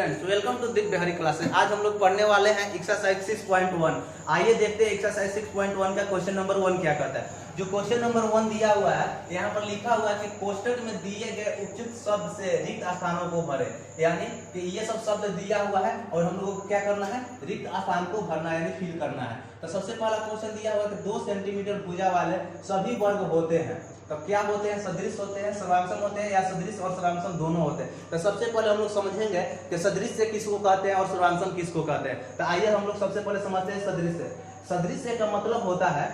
Students, welcome to Divya Bihari classes. आज हम लोग पढ़ने वाले हैं एक्सरसाइज 6.1। आइए देखते हैं एक्सरसाइज 6.1 का क्वेश्चन नंबर 1 क्या कहता है। जो क्वेश्चन नंबर 1 दिया हुआ है, यहाँ पर लिखा हुआ है कि कोष्टक में दिए गए उचित शब्द से रिक्त स्थानों को भरे। यानी कि ये सब शब्द दिया हुआ है और हम लोगों को क्या करना है, रिक्त स्थान को भरना है, यानी फिल करना है। तो सबसे पहला क्वेश्चन दिया हुआ है कि 2 सेंटीमीटर भुजा वाले सभी वर्ग होते हैं। तो क्या होते हैं, सदृश होते हैं, सर्वांशम होते हैं, या सदृश और सर्वांशम दोनों होते हैं। तो सबसे पहले हम लोग समझेंगे कि सदृश से किसको कहते हैं और सर्वांशम किसको कहते हैं। तो आइए हम लोग सबसे पहले समझते हैं सदृश से। सदृश का मतलब होता है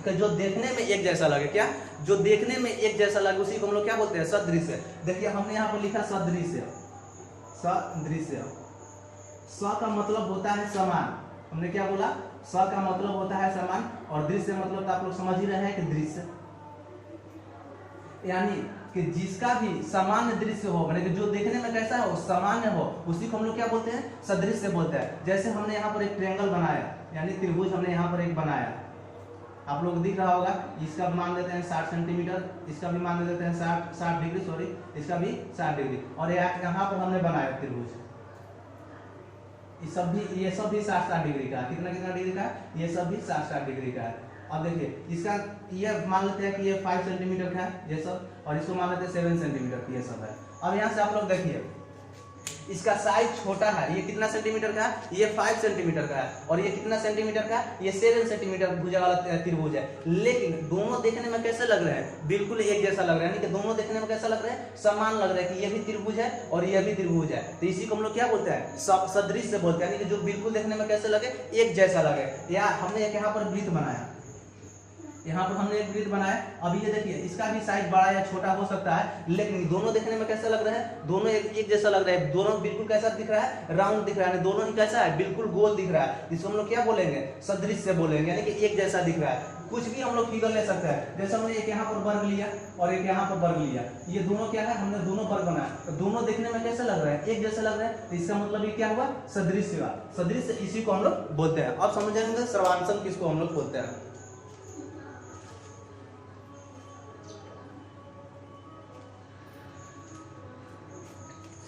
कि जो देखने में एक जैसा लगे। क्या? जो देखने में एक जैसा लगे उसी को हम लोग क्या बोलते हैं, सदृश। देखिए हमने यहाँ पर लिखा सदृश। सदृश स का मतलब होता है समान। हमने क्या बोला, स का मतलब होता है समान, और दृश्य मतलब तो आप लोग समझ ही रहे हैं कि दृश्य, यानी कि जिसका भी सामान्य दृश्य हो, माने कि जो देखने में कैसा हो, सामान्य हो, उसी को हम लोग क्या बोलते हैं, सदृश से बोलते हैं। जैसे हमने यहाँ पर एक ट्रायंगल बनाया, यानी त्रिभुज हमने यहाँ पर एक बनाया, आप लोग दिख रहा होगा। इसका मान देते हैं 60 सेंटीमीटर, इसका भी मान देते हैं 60 डिग्री, सॉरी इसका भी 60 डिग्री, और यहाँ पर हमने बनाया त्रिभुज। ये सब भी 60 डिग्री का। कितना डिग्री का? ये सब भी 60 डिग्री का है। अब देखिए इसका ये मान लेते हैं कि ये 5 सेंटीमीटर का है ये सब, और इसको मान लेते हैं 7 सेंटीमीटर ये सब है। अब यहाँ से आप लोग देखिए इसका साइज छोटा है। ये कितना सेंटीमीटर का है? ये 5 सेंटीमीटर का है। और ये कितना सेंटीमीटर का है? ये 7 सेंटीमीटर भुजा वाला त्रिभुज है। लेकिन दोनों देखने में कैसे लग रहे हैं, बिल्कुल एक जैसा लग रहा है। यानी कि दोनों देखने में कैसा लग रहा है, समान लग रहा है कि ये भी त्रिभुज है और ये भी त्रिभुज है। तो इसी को हम लोग क्या बोलते हैं, सदृश से बोलते हैं। यानी कि जो बिल्कुल देखने में कैसे लगे, एक जैसा लगे। या हमने एक यहाँ पर वृत्त बनाया, यहाँ पर हमने एक वृत्त बनाया। अब ये देखिए इसका भी साइज बड़ा या छोटा हो सकता है, लेकिन दोनों देखने में कैसा लग रहा है, दोनों एक जैसा लग रहा है। दोनों बिल्कुल कैसा दिख रहा है, राउंड दिख रहा है। दोनों ही कैसा है, बिल्कुल गोल दिख रहा है। इसको हम लोग क्या बोलेंगे, सदृश से बोलेंगे, यानी कि एक जैसा दिख रहा है। कुछ भी हम लोग फिगर ले सकते हैं। जैसे हमने एक यहाँ पर वर्ग लिया और एक यहाँ पर वर्ग लिया, ये दोनों क्या है, हमने दोनों वर्ग बनाया। तो दोनों देखने में कैसा लग रहा है, एक जैसा लग रहा है। तो इसका मतलब ये क्या हुआ, सदृश हुआ। सदृश इसी को हम लोग बोलते हैं। अब समझेंगे सर्वांशम किसको हम लोग बोलते हैं।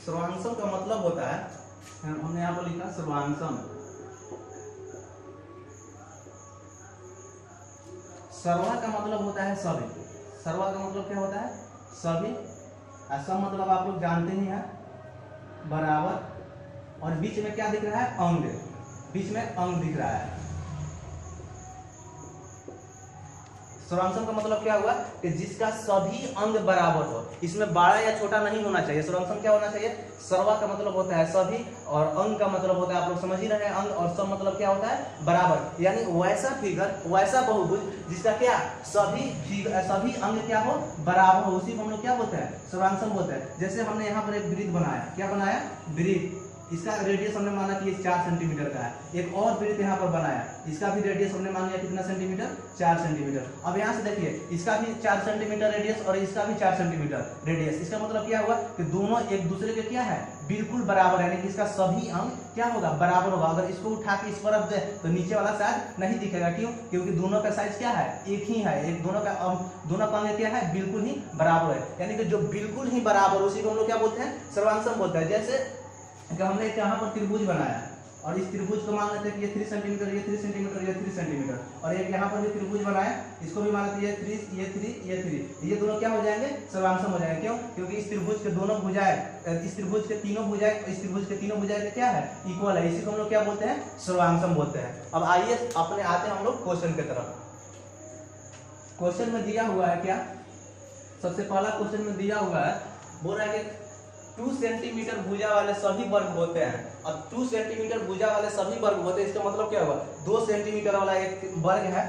सर्वांशम का मतलब होता है, हमने यहाँ पर लिखा सर्वांशम। सर्वा का मतलब होता है सभी। सर्वा का मतलब क्या होता है, सभी। सब मतलब आप लोग जानते ही हैं, बराबर। और बीच में क्या दिख रहा है, अंग। बीच में अंग दिख रहा है। सर्वांशम का मतलब क्या हुआ कि जिसका सभी अंग बराबर हो, इसमें बड़ा या छोटा नहीं होना चाहिए। सर्वांशम क्या होना चाहिए, सर्वा का मतलब होता है सभी, और अंग का मतलब होता है, आप लोग समझ ही रहे हैं, अंग। और सब मतलब क्या होता है, बराबर। यानी वैसा फिगर, वैसा बहुभुज जिसका क्या सभी अंग क्या हो, बराबर हो, उसी को हम लोग क्या बोलते हैं, सर्वांशम बोलते हैं। जैसे हमने यहाँ पर एक वृत्त बनाया, क्या बनाया, वृत्त। इसका रेडियस हमने माना कि ये 4 सेंटीमीटर का है। एक और वृत्त यहाँ पर बनाया, इसका भी रेडियस हमने मान लिया कितना सेंटीमीटर, 4 सेंटीमीटर। अब यहाँ से देखिए इसका भी 4 सेंटीमीटर रेडियस और इसका भी 4 सेंटीमीटर रेडियस। इसका मतलब क्या हुआ कि दोनों एक दूसरे के क्या है, बिल्कुल बराबर। यानी कि इसका सभी अंग क्या होगा, बराबर होगा। अगर इसको उठा के इस पर रख दे तो नीचे वाला शायद नहीं दिखेगा। क्यों? क्योंकि दोनों का साइज क्या है, एक ही है। एक दोनों का अंग क्या है, बिल्कुल ही बराबर है। यानी कि जो बिल्कुल ही बराबर, उसी को हम लोग क्या बोलते हैं, सर्वांशम बोलते हैं। जैसे कि हमने यहाँ पर त्रिभुज बनाया, और इस त्रिभुज को मान लेते हैं कि ये 3 सेंटीमीटर, ये 3 सेंटीमीटर, ये 3 सेंटीमीटर। और एक यहाँ पर भी त्रिभुज बनाया, इसको भी मान लेते हैं ये 3, ये 3, ये 3। ये दोनों क्या हो जाएंगे, सर्वांशम हो जाएंगे। क्यों? क्योंकि इस त्रिभुज के दोनों भुजाएं, इस त्रिभुज के तीनों भुजाएं, इस त्रिभुज के तीनों भुजाएं क्या है, इक्वल है। इसी को हम लोग क्या बोलते हैं, सर्वांशम बोलते हैं। अब आइए अपने आते हैं हम लोग क्वेश्चन की तरफ। क्वेश्चन में दिया हुआ है क्या, सबसे पहला क्वेश्चन में दिया हुआ है, बोल रहा है कि 2 सेंटीमीटर भुजा वाले सभी वर्ग होते हैं। अब 2 सेंटीमीटर भुजा वाले सभी वर्ग होते हैं, इसका मतलब क्या हुआ, 2 सेंटीमीटर वाला एक वर्ग है,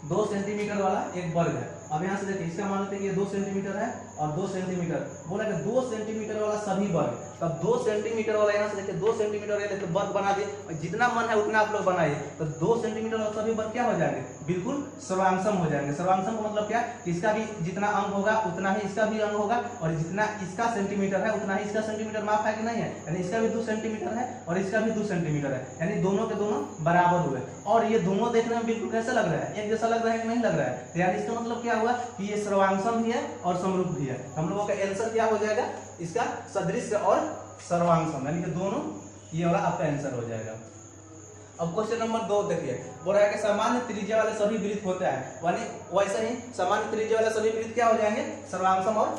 2 सेंटीमीटर वाला एक वर्ग है। अब यहाँ से देखिए इसका मान लेते हैं ये 2 सेंटीमीटर है और 2 सेंटीमीटर, बोला कि 2 सेंटीमीटर वाला सभी वर्ग। तब 2 सेंटीमीटर वाला यहाँ से देखिए 2 सेंटीमीटर लेते वर्ग बना दिए, जितना मन है उतना आप लोग बनाइए। तो 2 सेंटीमीटर वाला सभी वर्ग क्या हो जाएंगे, बिल्कुल सर्वांशम हो जाएंगे। सर्वांशम का मतलब क्या, इसका भी जितना अंग होगा उतना ही इसका भी अंग होगा, और जितना इसका सेंटीमीटर है उतना ही इसका सेंटीमीटर। माफ है कि नहीं है, यानी इसका भी 2 सेंटीमीटर है और इसका भी 2 सेंटीमीटर है, यानी दोनों के दोनों बराबर हुए। और ये दोनों देखने में बिल्कुल कैसा लग रहा है, एक जैसा लग रहा है कि नहीं लग रहा है। तो यानी इसका मतलब क्या हुआ कि ये सर्वांशम भी है और समरूप भी है। हम लोगों का आंसर क्या हो जाएगा, इसका सदृश और सर्वांग यानी कि दोनों, ये वाला आपका आंसर हो जाएगा। अब क्वेश्चन नंबर 2 देखिए, बोल रहा है कि सामान्य त्रिज्या वाले सभी वृत्त होते हैं, यानी वैसे ही सामान्य त्रिज्या वाले सभी वृत्त क्या हो जाएंगे, सर्वांगसम और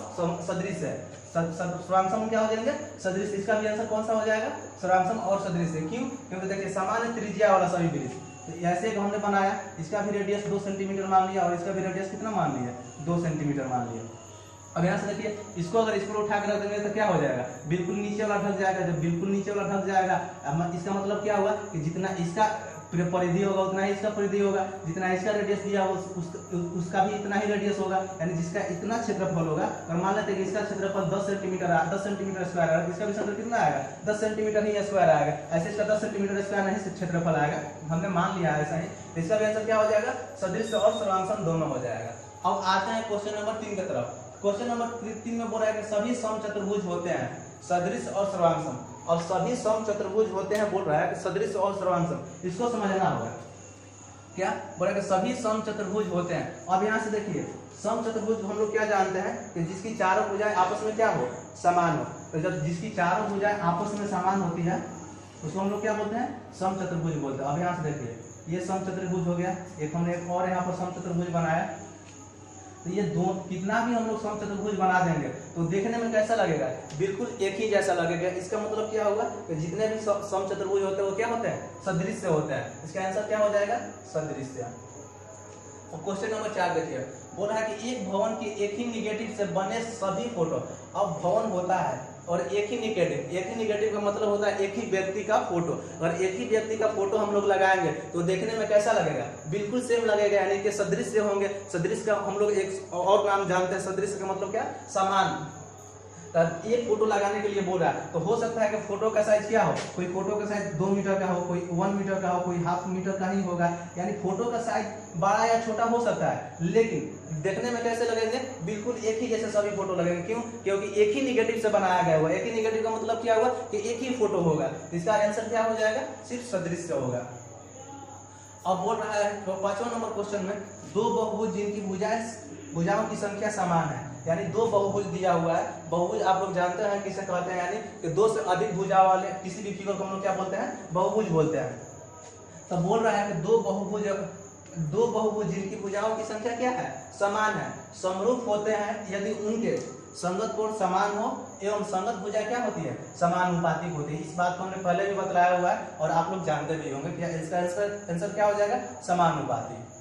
सदृश है। सर्वांगसम क्या हो जाएंगे, सदृश। इसका भी आंसर कौन सा हो जाएगा, सर्वांगसम और सदृश है। क्यों, क्योंकि देखिए सामान्य त्रिज्या वाला सभी वृत्त, तो ऐसे एक हमने बनाया, इसका भी रेडियस 2 सेंटीमीटर मान लिया और इसका भी रेडियस कितना मान लिया, 2 सेंटीमीटर मान लिया। अब यहाँ से देखिए, इसको अगर इस पर उठा कर रख देंगे तो क्या हो जाएगा, बिल्कुल नीचे वाला ढक जाएगा। जब बिल्कुल नीचे वाला ढक जाएगा, इसका मतलब क्या हुआ कि जितना इसका परिधि होगा उतना ही इसका परिधि होगा, जितना इसका रेडियस दिया होगा उसका भी इतना ही रेडियस होगा, यानी जिसका इतना क्षेत्रफल होगा। और मान लेते हैं कि इसका क्षेत्रफल 10 सेंटीमीटर है, 10 सेंटीमीटर स्क्वायर आएगा, इसका भी क्षेत्रफल कितना आएगा, 10 सेंटीमीटर ही स्क्वायर आएगा। ऐसे इसका 10 सेंटीमीटर स्क्वायर नहीं क्षेत्रफल आएगा, हमने मान लिया ऐसा ही। इसका भी आंसर क्या हो जाएगा, सदृश और सर्वांगसम दोनों हो जाएगा। अब आते हैं क्वेश्चन नंबर 3 की तरफ। क्वेश्चन नंबर 3 में बोल रहा है कि सभी समचतुर्भुज होते हैं, सदृश और सर्वांगसम, और सभी समचतुर्भुज होते हैं, बोल रहा है कि सदृश और सर्वांगसम। इसको समझना होगा क्या, बोल रहा है कि सभी समचतुर्भुज होते हैं। अब यहाँ से देखिए, समचतुर्भुज हम लोग क्या जानते हैं कि जिसकी चारों भुजाएं आपस में क्या हो, समान हो। तो जब जिसकी चारों भुजाएं आपस में समान होती है उसको हम लोग क्या बोलते हैं, समचतुर्भुज बोलते हैं। अब यहाँ से देखिए, ये समचतुर्भुज हो गया, एक हमने एक और यहाँ पर समचतुर्भुज बनाया। तो ये दो कितना भी हम लोग समचतुर्भुज बना देंगे तो देखने में कैसा लगेगा, बिल्कुल एक ही जैसा लगेगा। इसका मतलब क्या होगा कि जितने भी समचतुर्भुज होते हैं वो क्या होते हैं, सदृश होते हैं। इसका आंसर क्या हो जाएगा, सदृश। और क्वेश्चन नंबर 4 देखिए, बोल रहा है कि एक भवन की एक ही निगेटिव से बने सभी फोटो। अब भवन होता है और एक ही निगेटिव का मतलब होता है एक ही व्यक्ति का फोटो। अगर एक ही व्यक्ति का फोटो हम लोग लगाएंगे तो देखने में कैसा लगेगा, बिल्कुल सेम लगेगा, यानी कि सदृश होंगे। सदृश का हम लोग एक और नाम जानते हैं, सदृश का मतलब क्या, समान। एक फोटो लगाने के लिए बोल रहा है तो हो सकता है कि फोटो का साइज क्या हो, कोई फोटो का साइज 2 मीटर का हो, कोई 1 मीटर का हो, कोई हाफ मीटर का ही होगा। यानी फोटो का साइज बड़ा या छोटा हो सकता है, लेकिन देखने में कैसे लगेंगे, बिल्कुल एक ही जैसे सभी फोटो लगेंगे। क्यों, क्योंकि एक ही निगेटिव से बनाया गया हुआ। एक ही निगेटिव का मतलब क्या हुआ कि एक ही फोटो होगा। इसका आंसर क्या हो जाएगा, सिर्फ सदृश होगा। अब बोल रहा है तो 5वां नंबर क्वेश्चन में, दो बहुभुज जिनकी भुजाओं की संख्या समान है, यानी दो बहुभुज दिया हुआ है। बहुभुज आप लोग जानते हैं किसे कहते हैं, यानी कि 2 से अधिक भुजा वाले किसी भी फिगर को हम लोग क्या बोलते हैं, बहुभुज बोलते हैं। तो बोल रहा है कि दो बहुभुज जिनकी भुजाओं की संख्या क्या है, समान है, समरूप होते हैं यदि उनके संगत कोण समान हो एवं संगत भुजा क्या होती है, समानुपातिक होती है। इस बात को हमने पहले भी बतलाया हुआ है और आप लोग जानते भी होंगे कि इसका आंसर क्या हो जाएगा, समानुपातिक।